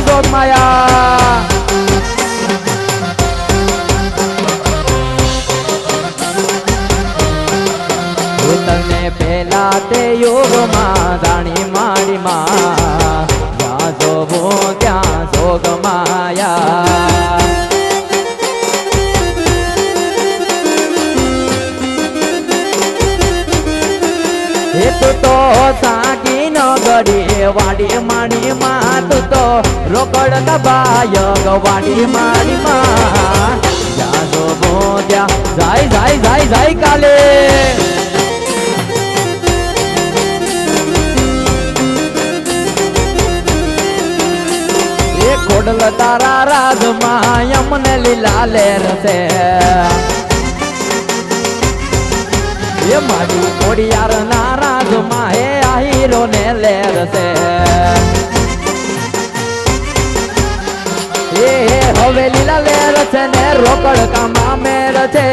જોગ માયા તને પેલા તે યોગમાં જાણી મારી માં જ્યાં જોવું ત્યાં જોગ માયા તું તો સાકી ન ગડી વાડી માડી માં તું તો રોકડ દબાય વાડી માડી માં જ્યાં જોવું ત્યાં જાય જાય જાય જાય કાલે ખોડલ તારા રાજમાં અમને લીલા લેર છે એ મારી ખોડિયાર ના રાજમાં હે આહીરો ને લેર છે એ હવે લીલા લેર છે ને રોકડ કામા મેર છે